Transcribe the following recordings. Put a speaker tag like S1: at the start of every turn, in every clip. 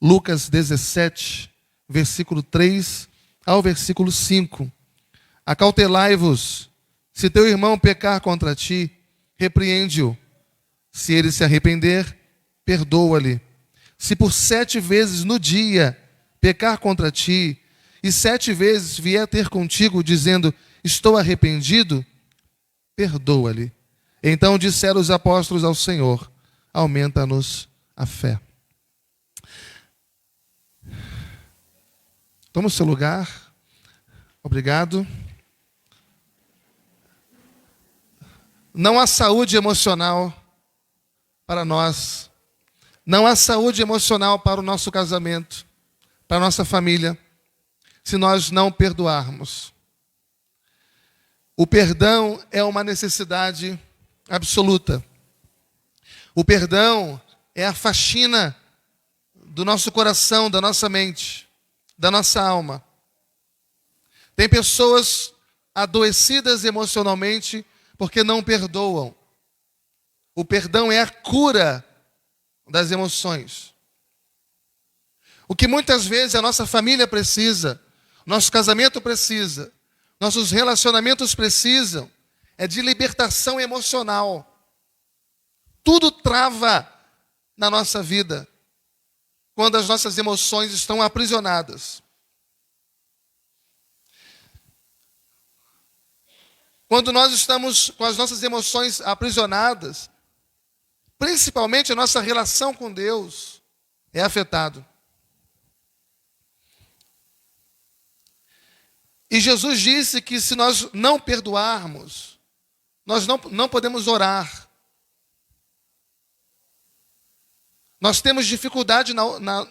S1: Lucas 17, versículo 3 ao versículo 5. Acautelai-vos, se teu irmão pecar contra ti, repreende-o. Se ele se arrepender, perdoa-lhe. Se por 7 vezes no dia pecar contra ti, e 7 vezes vier ter contigo, dizendo, estou arrependido, perdoa-lhe. Então disseram os apóstolos ao Senhor, aumenta-nos a fé. Toma o seu lugar. Obrigado. Não há saúde emocional para nós. Não há saúde emocional para o nosso casamento, para a nossa família, se nós não perdoarmos. O perdão é uma necessidade absoluta. O perdão é a faxina do nosso coração, da nossa mente, da nossa alma. Tem pessoas adoecidas emocionalmente porque não perdoam. O perdão é a cura das emoções. O que muitas vezes a nossa família precisa, nosso casamento precisa, nossos relacionamentos precisam, é de libertação emocional. Tudo trava na nossa vida quando as nossas emoções estão aprisionadas. Quando nós estamos com as nossas emoções aprisionadas, principalmente a nossa relação com Deus é afetada. E Jesus disse que se nós não perdoarmos, nós não podemos orar. Nós temos dificuldade na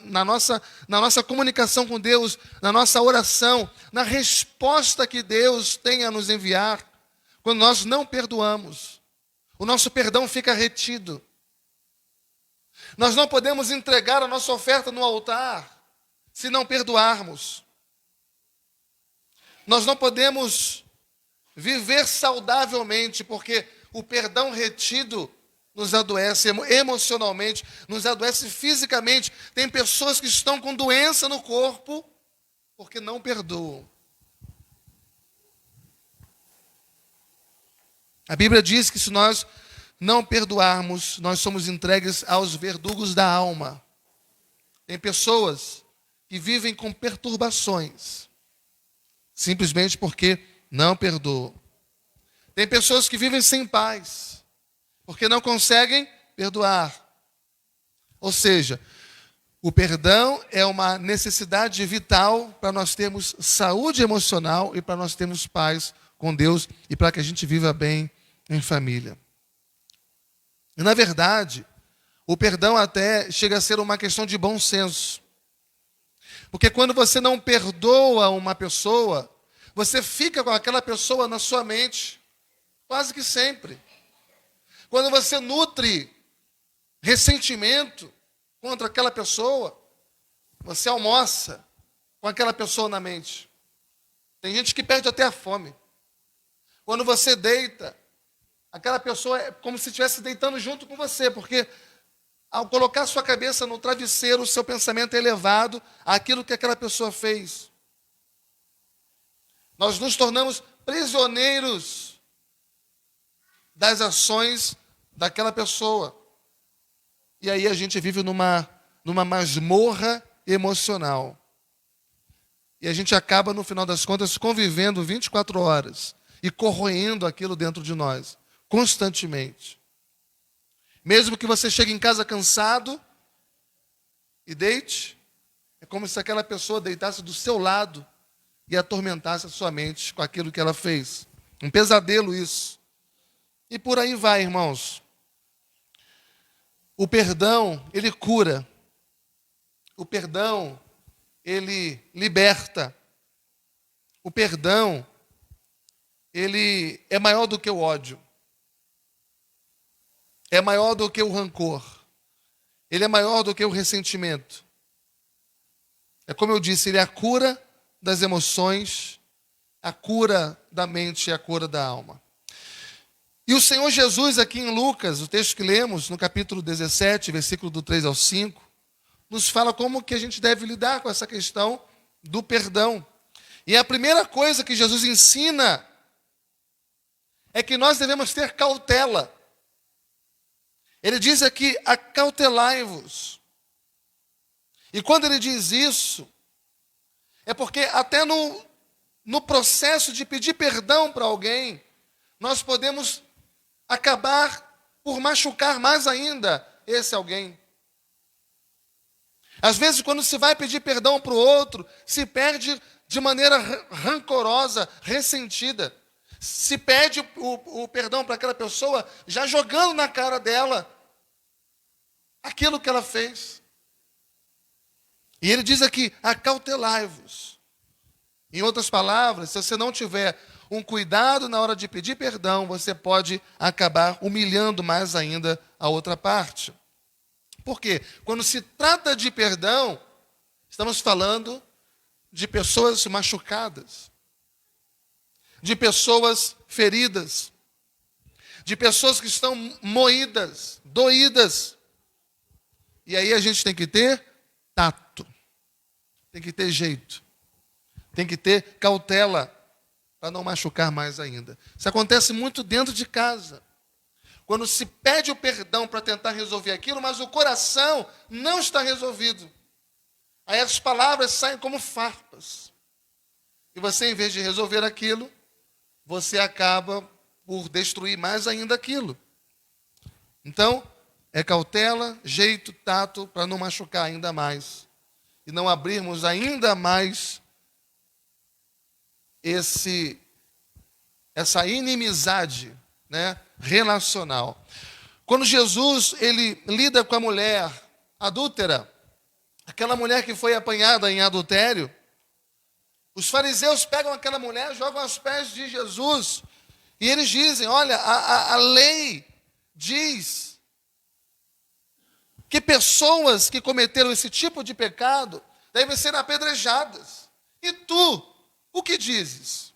S1: nossa comunicação com Deus, na nossa oração, na resposta que Deus tem a nos enviar, quando nós não perdoamos. O nosso perdão fica retido. Nós não podemos entregar a nossa oferta no altar se não perdoarmos. Nós não podemos viver saudavelmente, porque o perdão retido nos adoece emocionalmente, nos adoece fisicamente. Tem pessoas que estão com doença no corpo porque não perdoam. A Bíblia diz que se nós não perdoarmos, nós somos entregues aos verdugos da alma. Tem pessoas que vivem com perturbações, simplesmente porque não perdoam. Tem pessoas que vivem sem paz, porque não conseguem perdoar. Ou seja, o perdão é uma necessidade vital para nós termos saúde emocional e para nós termos paz com Deus e para que a gente viva bem em família. E, na verdade, o perdão até chega a ser uma questão de bom senso. Porque quando você não perdoa uma pessoa, você fica com aquela pessoa na sua mente, quase que sempre. Quando você nutre ressentimento contra aquela pessoa, você almoça com aquela pessoa na mente. Tem gente que perde até a fome. Quando você deita, aquela pessoa é como se estivesse deitando junto com você, porque ao colocar sua cabeça no travesseiro, o seu pensamento é elevado àquilo que aquela pessoa fez. Nós nos tornamos prisioneiros das ações daquela pessoa. E aí a gente vive numa masmorra emocional. E a gente acaba, no final das contas, convivendo 24 horas e corroendo aquilo dentro de nós, constantemente. Mesmo que você chegue em casa cansado e deite, é como se aquela pessoa deitasse do seu lado e atormentasse a sua mente com aquilo que ela fez. Um pesadelo isso. E por aí vai, irmãos. O perdão, ele cura. O perdão, ele liberta. O perdão, ele é maior do que o ódio. É maior do que o rancor. Ele é maior do que o ressentimento. É como eu disse, ele é a cura das emoções, a cura da mente e a cura da alma. E o Senhor Jesus aqui em Lucas, o texto que lemos, no capítulo 17, versículo do 3 ao 5, nos fala como que a gente deve lidar com essa questão do perdão. E a primeira coisa que Jesus ensina é que nós devemos ter cautela. Ele diz aqui, acautelai-vos. E quando ele diz isso, é porque até no processo de pedir perdão para alguém, nós podemos acabar por machucar mais ainda esse alguém. Às vezes, quando se vai pedir perdão para o outro, se perde de maneira rancorosa, ressentida. Se pede o perdão para aquela pessoa, já jogando na cara dela aquilo que ela fez. E ele diz aqui, acautelai-vos. Em outras palavras, se você não tiver um cuidado na hora de pedir perdão, você pode acabar humilhando mais ainda a outra parte. Por quê? Quando se trata de perdão, estamos falando de pessoas machucadas, de pessoas feridas, de pessoas que estão moídas, doídas. E aí a gente tem que ter tato, tem que ter jeito, tem que ter cautela para não machucar mais ainda. Isso acontece muito dentro de casa. Quando se pede o perdão para tentar resolver aquilo, mas o coração não está resolvido. Aí as palavras saem como farpas. E você, em vez de resolver aquilo, você acaba por destruir mais ainda aquilo. Então, é cautela, jeito, tato, para não machucar ainda mais. E não abrirmos ainda mais essa inimizade, né, relacional. Quando Jesus ele lida com a mulher adúltera, aquela mulher que foi apanhada em adultério, os fariseus pegam aquela mulher, jogam aos pés de Jesus, e eles dizem, olha, a lei diz que pessoas que cometeram esse tipo de pecado devem ser apedrejadas. E tu, o que dizes?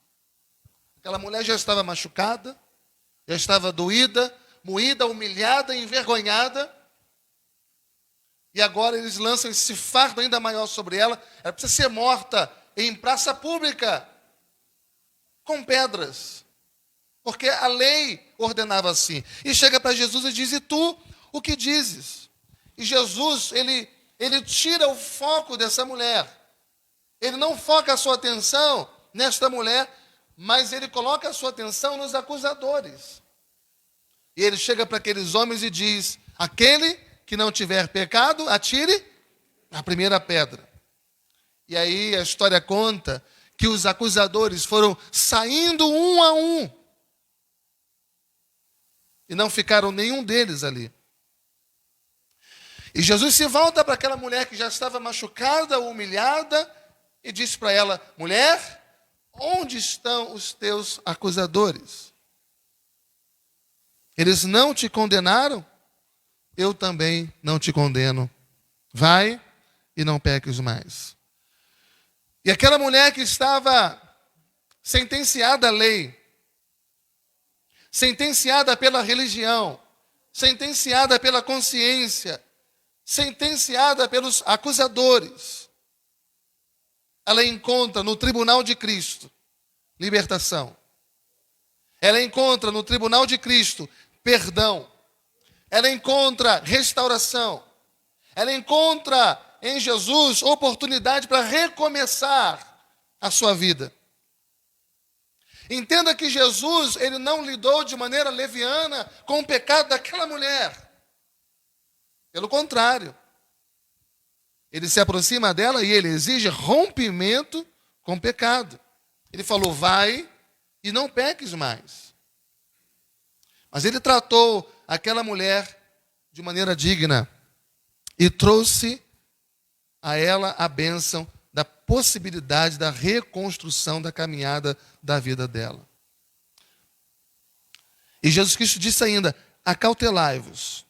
S1: Aquela mulher já estava machucada, já estava doída, moída, humilhada, envergonhada. E agora eles lançam esse fardo ainda maior sobre ela. Ela precisa ser morta em praça pública, com pedras. Porque a lei ordenava assim. E chega para Jesus e diz, e tu, o que dizes? E Jesus, ele tira o foco dessa mulher. Ele não foca a sua atenção nesta mulher, mas ele coloca a sua atenção nos acusadores. E ele chega para aqueles homens e diz, aquele que não tiver pecado, atire a primeira pedra. E aí a história conta que os acusadores foram saindo um a um. E não ficaram nenhum deles ali. E Jesus se volta para aquela mulher que já estava machucada, humilhada, e diz para ela, mulher, onde estão os teus acusadores? Eles não te condenaram? Eu também não te condeno. Vai e não peques mais. E aquela mulher que estava sentenciada à lei, sentenciada pela religião, sentenciada pela consciência, sentenciada pelos acusadores, ela encontra no tribunal de Cristo libertação. Ela encontra no tribunal de Cristo perdão. Ela encontra restauração. Ela encontra em Jesus oportunidade para recomeçar a sua vida. Entenda que Jesus, ele não lidou de maneira leviana com o pecado daquela mulher. Pelo contrário, ele se aproxima dela e ele exige rompimento com o pecado. Ele falou, vai e não peques mais. Mas ele tratou aquela mulher de maneira digna e trouxe a ela a bênção da possibilidade da reconstrução da caminhada da vida dela. E Jesus Cristo disse ainda, acautelai-vos.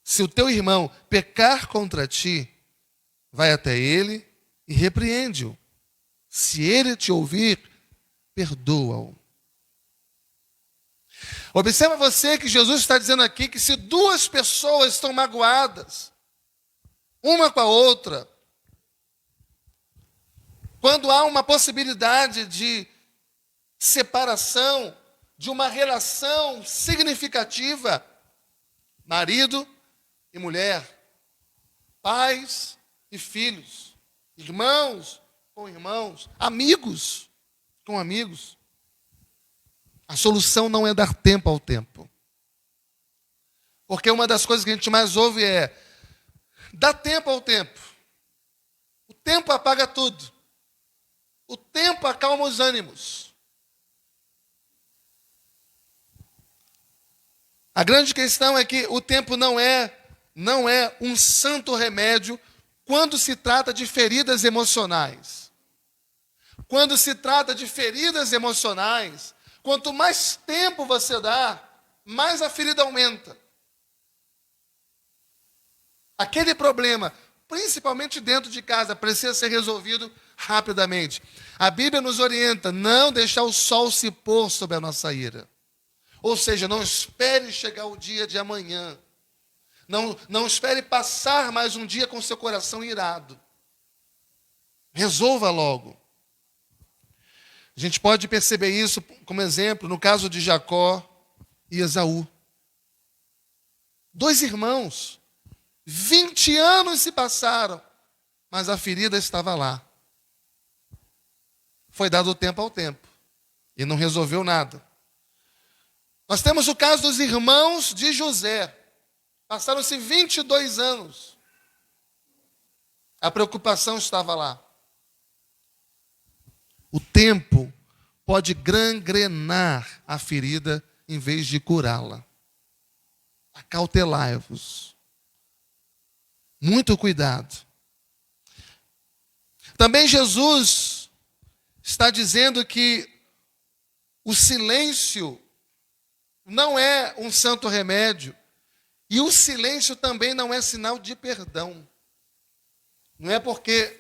S1: Se o teu irmão pecar contra ti, vai até ele e repreende-o. Se ele te ouvir, perdoa-o. Observa você que Jesus está dizendo aqui que se duas pessoas estão magoadas, uma com a outra, quando há uma possibilidade de separação, de uma relação significativa, marido e mulher, pais e filhos, irmãos com irmãos, amigos com amigos. A solução não é dar tempo ao tempo. Porque uma das coisas que a gente mais ouve é: dá tempo ao tempo. O tempo apaga tudo. O tempo acalma os ânimos. A grande questão é que o tempo não é um santo remédio quando se trata de feridas emocionais. Quando se trata de feridas emocionais, quanto mais tempo você dá, mais a ferida aumenta. Aquele problema, principalmente dentro de casa, precisa ser resolvido rapidamente. A Bíblia nos orienta: não deixar o sol se pôr sobre a nossa ira. Ou seja, não espere chegar o dia de amanhã. Não espere passar mais um dia com seu coração irado. Resolva logo. A gente pode perceber isso como exemplo no caso de Jacó e Esaú. 2 irmãos, 20 anos se passaram, mas a ferida estava lá. Foi dado o tempo ao tempo e não resolveu nada. Nós temos o caso dos irmãos de José. Passaram-se 22 anos. A preocupação estava lá. O tempo pode gangrenar a ferida em vez de curá-la. Acautelai-vos. Muito cuidado. Também Jesus está dizendo que o silêncio não é um santo remédio. E o silêncio também não é sinal de perdão. Não é porque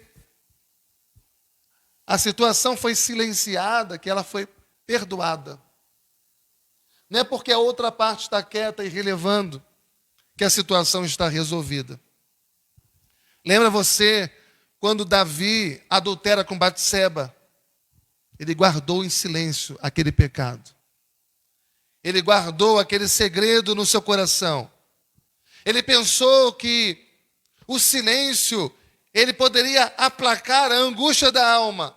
S1: a situação foi silenciada que ela foi perdoada. Não é porque a outra parte está quieta e relevando que a situação está resolvida. Lembra você quando Davi adultera com Batseba? Ele guardou em silêncio aquele pecado. Ele guardou aquele segredo no seu coração. Ele pensou que o silêncio, ele poderia aplacar a angústia da alma.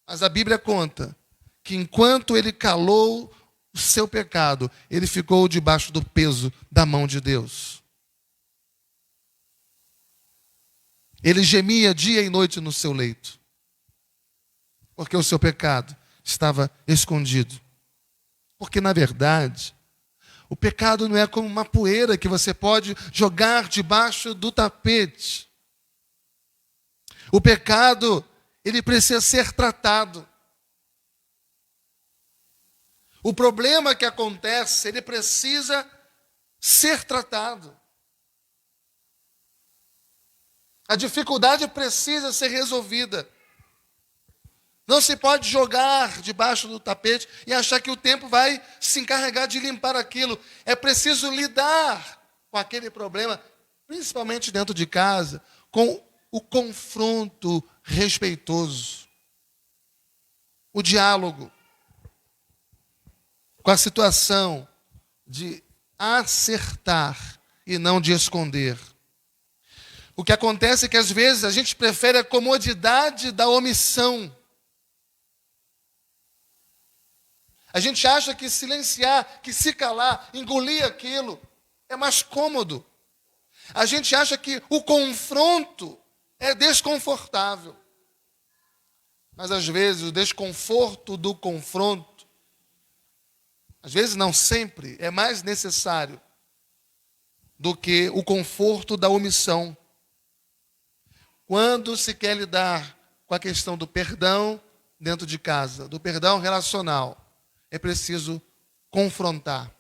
S1: Mas a Bíblia conta que enquanto ele calou o seu pecado, ele ficou debaixo do peso da mão de Deus. Ele gemia dia e noite no seu leito, porque o seu pecado estava escondido. Porque, na verdade, o pecado não é como uma poeira que você pode jogar debaixo do tapete. O pecado, ele precisa ser tratado. O problema que acontece, ele precisa ser tratado. A dificuldade precisa ser resolvida. Não se pode jogar debaixo do tapete e achar que o tempo vai se encarregar de limpar aquilo. É preciso lidar com aquele problema, principalmente dentro de casa, com o confronto respeitoso, o diálogo, com a situação de acertar e não de esconder. O que acontece é que às vezes a gente prefere a comodidade da omissão. A gente acha que silenciar, que se calar, engolir aquilo, é mais cômodo. A gente acha que o confronto é desconfortável. Mas às vezes o desconforto do confronto, às vezes não sempre, é mais necessário do que o conforto da omissão. Quando se quer lidar com a questão do perdão dentro de casa, do perdão relacional, é preciso confrontar.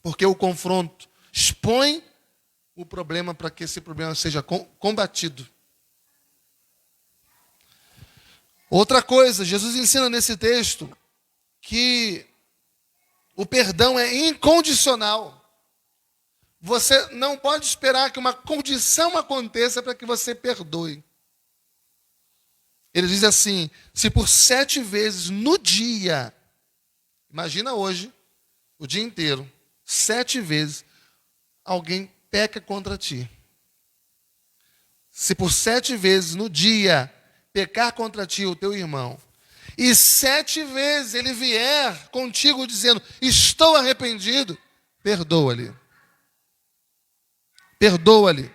S1: Porque o confronto expõe o problema para que esse problema seja combatido. Outra coisa, Jesus ensina nesse texto que o perdão é incondicional. Você não pode esperar que uma condição aconteça para que você perdoe. Ele diz assim: se por 7 vezes no dia, imagina hoje, o dia inteiro, 7 vezes, alguém peca contra ti. Se por 7 vezes no dia pecar contra ti o teu irmão, e 7 vezes ele vier contigo dizendo, estou arrependido, perdoa-lhe. Perdoa-lhe.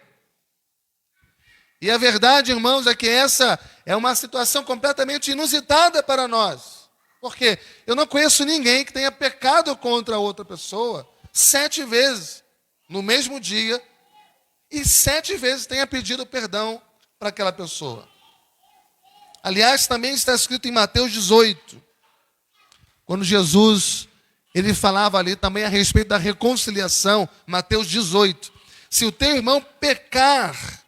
S1: E a verdade, irmãos, é que essa é uma situação completamente inusitada para nós. Porque eu não conheço ninguém que tenha pecado contra outra pessoa 7 vezes no mesmo dia e 7 vezes tenha pedido perdão para aquela pessoa. Aliás, também está escrito em Mateus 18, quando Jesus, ele falava ali também a respeito da reconciliação, Mateus 18. Se o teu irmão pecar,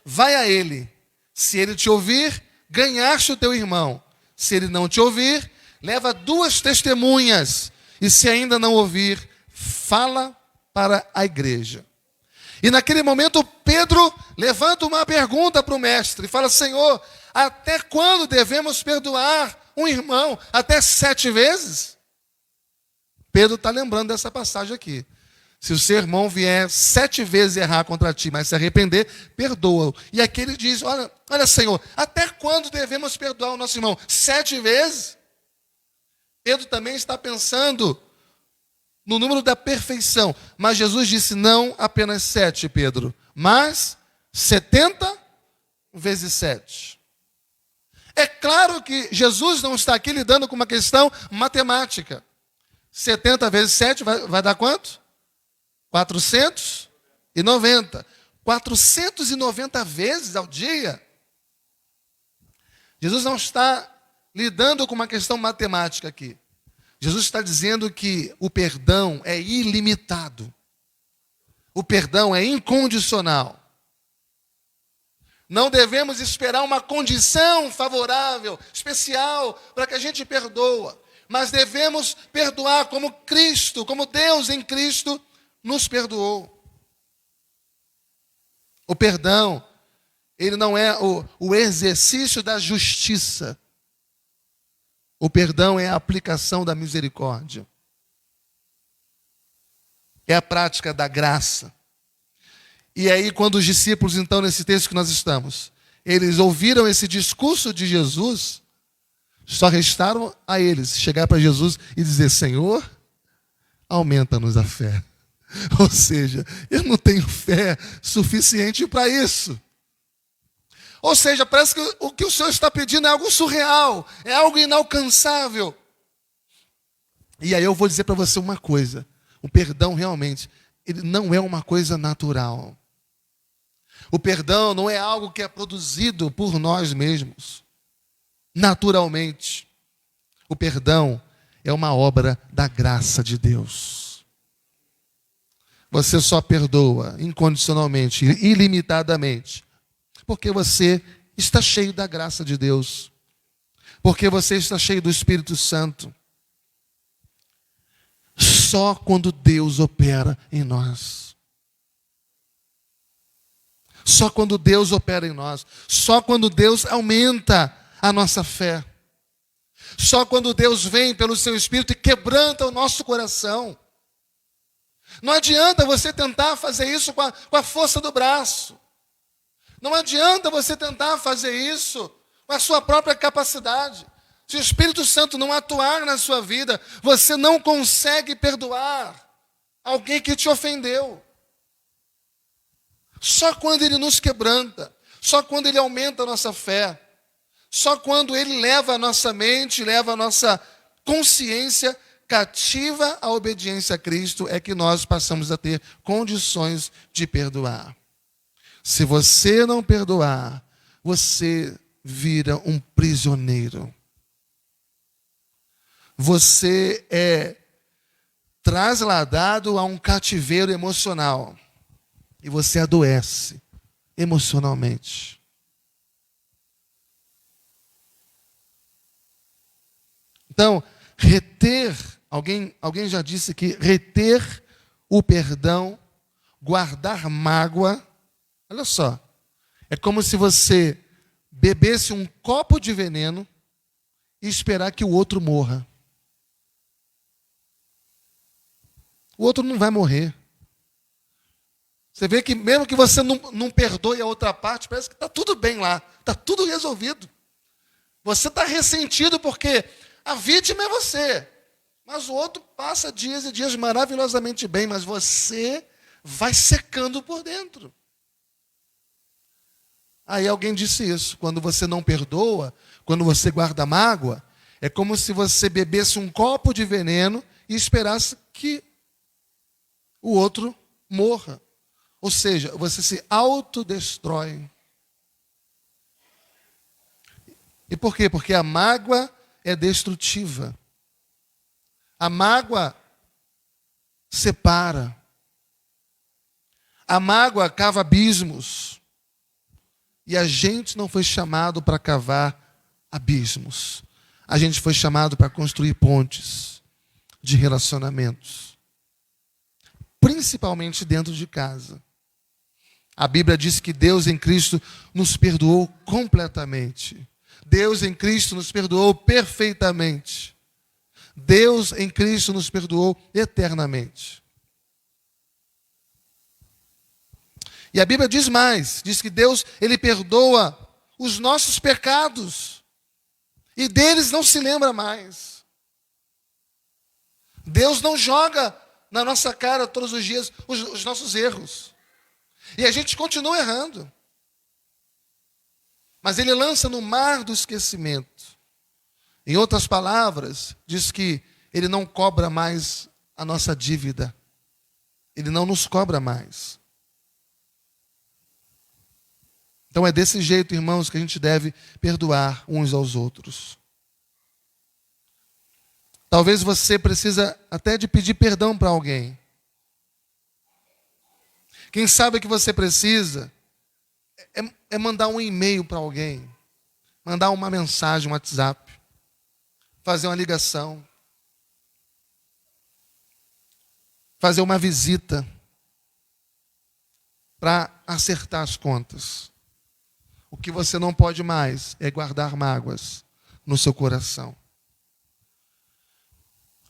S1: vai a ele. Se ele te ouvir, ganhaste o teu irmão. Se ele não te ouvir, leva 2 testemunhas. E se ainda não ouvir, fala para a igreja. E naquele momento Pedro levanta uma pergunta para o mestre. Fala, Senhor, até quando devemos perdoar um irmão? Até 7 vezes? Pedro está lembrando dessa passagem aqui. Se o seu irmão vier 7 vezes errar contra ti, mas se arrepender, perdoa-o. E aqui ele diz, olha Senhor, até quando devemos perdoar o nosso irmão? 7 vezes? Pedro também está pensando no número da perfeição. Mas Jesus disse, não apenas 7, Pedro, mas 70 vezes 7. É claro que Jesus não está aqui lidando com uma questão matemática. 70 vezes 7 vai dar quanto? 490. 490 vezes ao dia. Jesus não está lidando com uma questão matemática aqui. Jesus está dizendo que o perdão é ilimitado. O perdão é incondicional. Não devemos esperar uma condição favorável, especial, para que a gente perdoa. Mas devemos perdoar como Cristo, como Deus em Cristo nos perdoou. O perdão, ele não é o exercício da justiça. O perdão é a aplicação da misericórdia. É a prática da graça. E aí, quando os discípulos, então, nesse texto que nós estamos, eles ouviram esse discurso de Jesus, só restaram a eles chegar para Jesus e dizer, Senhor, aumenta-nos a fé. Ou seja, eu não tenho fé suficiente para isso. Ou seja, parece que o que o Senhor está pedindo é algo surreal, é algo inalcançável. E aí eu vou dizer para você uma coisa, o perdão realmente, ele não é uma coisa natural. O perdão não é algo que é produzido por nós mesmos, naturalmente. O perdão é uma obra da graça de Deus. Você só perdoa incondicionalmente, ilimitadamente, porque você está cheio da graça de Deus. Porque você está cheio do Espírito Santo. Só quando Deus opera em nós. Só quando Deus opera em nós. Só quando Deus aumenta a nossa fé. Só quando Deus vem pelo seu Espírito e quebranta o nosso coração. Não adianta você tentar fazer isso com a força do braço. Não adianta você tentar fazer isso com a sua própria capacidade. Se o Espírito Santo não atuar na sua vida, você não consegue perdoar alguém que te ofendeu. Só quando Ele nos quebranta, só quando Ele aumenta a nossa fé, só quando Ele leva a nossa mente, leva a nossa consciência cativa à obediência a Cristo, é que nós passamos a ter condições de perdoar. Se você não perdoar, você vira um prisioneiro. Você é trasladado a um cativeiro emocional. E você adoece emocionalmente. Então, reter, alguém já disse que reter o perdão, guardar mágoa. Olha só, é como se você bebesse um copo de veneno e esperar que o outro morra. O outro não vai morrer. Você vê que mesmo que você não perdoe a outra parte, parece que está tudo bem lá, está tudo resolvido. Você está ressentido porque a vítima é você, mas o outro passa dias e dias maravilhosamente bem, mas você vai secando por dentro. Aí alguém disse isso, quando você não perdoa, quando você guarda mágoa, é como se você bebesse um copo de veneno e esperasse que o outro morra. Ou seja, você se autodestrói. E por quê? Porque a mágoa é destrutiva. A mágoa separa. A mágoa cava abismos. E a gente não foi chamado para cavar abismos. A gente foi chamado para construir pontes de relacionamentos. Principalmente dentro de casa. A Bíblia diz que Deus em Cristo nos perdoou completamente. Deus em Cristo nos perdoou perfeitamente. Deus em Cristo nos perdoou eternamente. E a Bíblia diz mais, diz que Deus, Ele perdoa os nossos pecados. E deles não se lembra mais. Deus não joga na nossa cara todos os dias os nossos erros. E a gente continua errando. Mas Ele lança no mar do esquecimento. Em outras palavras, diz que Ele não cobra mais a nossa dívida. Ele não nos cobra mais. Então é desse jeito, irmãos, que a gente deve perdoar uns aos outros. Talvez você precisa até de pedir perdão para alguém. Quem sabe o que você precisa é mandar um e-mail para alguém, mandar uma mensagem, um WhatsApp, fazer uma ligação, fazer uma visita para acertar as contas. O que você não pode mais é guardar mágoas no seu coração.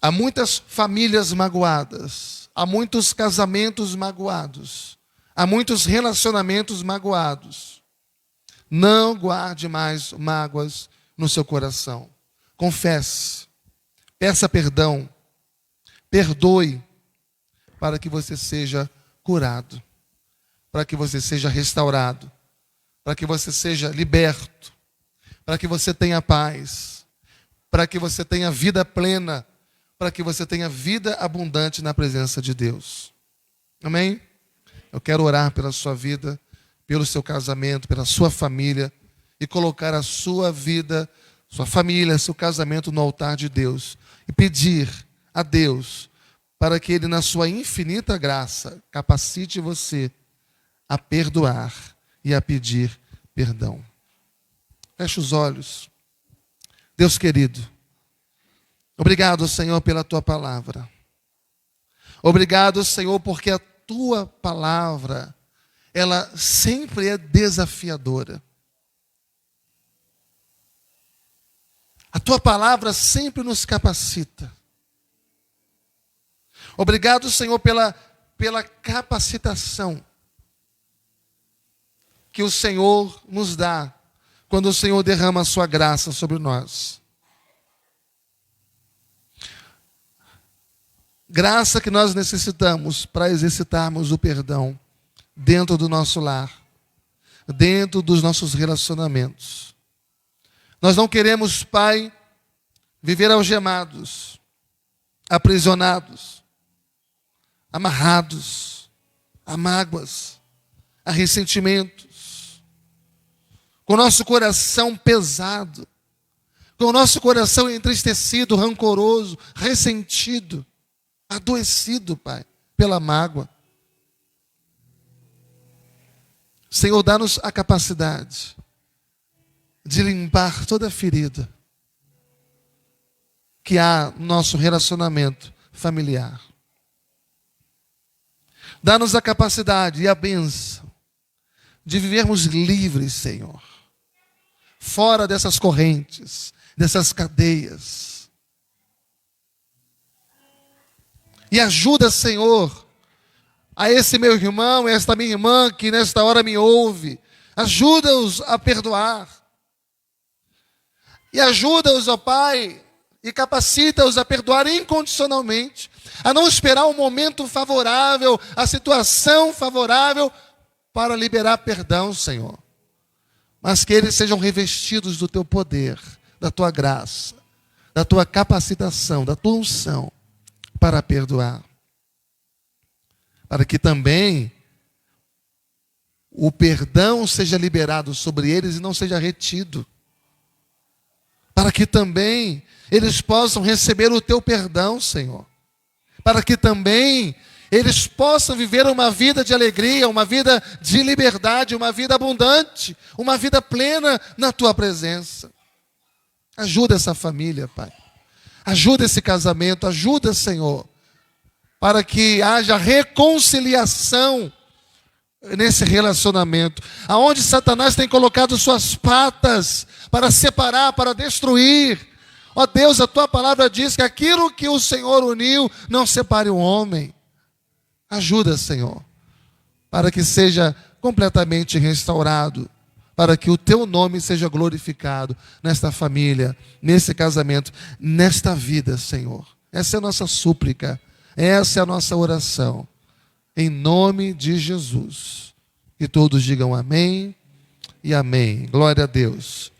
S1: Há muitas famílias magoadas, há muitos casamentos magoados, há muitos relacionamentos magoados. Não guarde mais mágoas no seu coração. Confesse, peça perdão, perdoe, para que você seja curado, para que você seja restaurado, para que você seja liberto, para que você tenha paz, para que você tenha vida plena, para que você tenha vida abundante na presença de Deus. Amém? Eu quero orar pela sua vida, pelo seu casamento, pela sua família e colocar a sua vida, sua família, seu casamento no altar de Deus e pedir a Deus para que Ele, na sua infinita graça, capacite você a perdoar e a pedir perdão. Feche os olhos. Deus querido, obrigado, Senhor, pela Tua palavra. Obrigado, Senhor, porque a Tua palavra, ela sempre é desafiadora. A Tua palavra sempre nos capacita. Obrigado, Senhor, pela capacitação que o Senhor nos dá quando o Senhor derrama a sua graça sobre nós. Graça que nós necessitamos para exercitarmos o perdão dentro do nosso lar, dentro dos nossos relacionamentos. Nós não queremos, Pai, viver algemados, aprisionados, amarrados a mágoas, a ressentimentos, com o nosso coração pesado, com o nosso coração entristecido, rancoroso, ressentido, adoecido, Pai, pela mágoa. Senhor, dá-nos a capacidade de limpar toda a ferida que há no nosso relacionamento familiar. Dá-nos a capacidade e a bênção de vivermos livres, Senhor. Fora dessas correntes, dessas cadeias. E ajuda, Senhor, a esse meu irmão, a esta minha irmã que nesta hora me ouve. Ajuda-os a perdoar. E ajuda-os, ó Pai, e capacita-os a perdoar incondicionalmente, a não esperar um momento favorável, a situação favorável para liberar perdão, Senhor. Mas que eles sejam revestidos do teu poder, da tua graça, da tua capacitação, da tua unção para perdoar. Para que também o perdão seja liberado sobre eles e não seja retido. Para que também eles possam receber o teu perdão, Senhor. Para que também eles possam viver uma vida de alegria, uma vida de liberdade, uma vida abundante, uma vida plena na tua presença. Ajuda essa família, Pai. Ajuda esse casamento, ajuda, Senhor, para que haja reconciliação nesse relacionamento, aonde Satanás tem colocado suas patas para separar, para destruir. Ó Deus, a tua palavra diz que aquilo que o Senhor uniu, não separe o homem. Ajuda, Senhor, para que seja completamente restaurado, para que o teu nome seja glorificado nesta família, nesse casamento, nesta vida, Senhor. Essa é a nossa súplica, essa é a nossa oração. Em nome de Jesus. E todos digam amém e amém. Glória a Deus.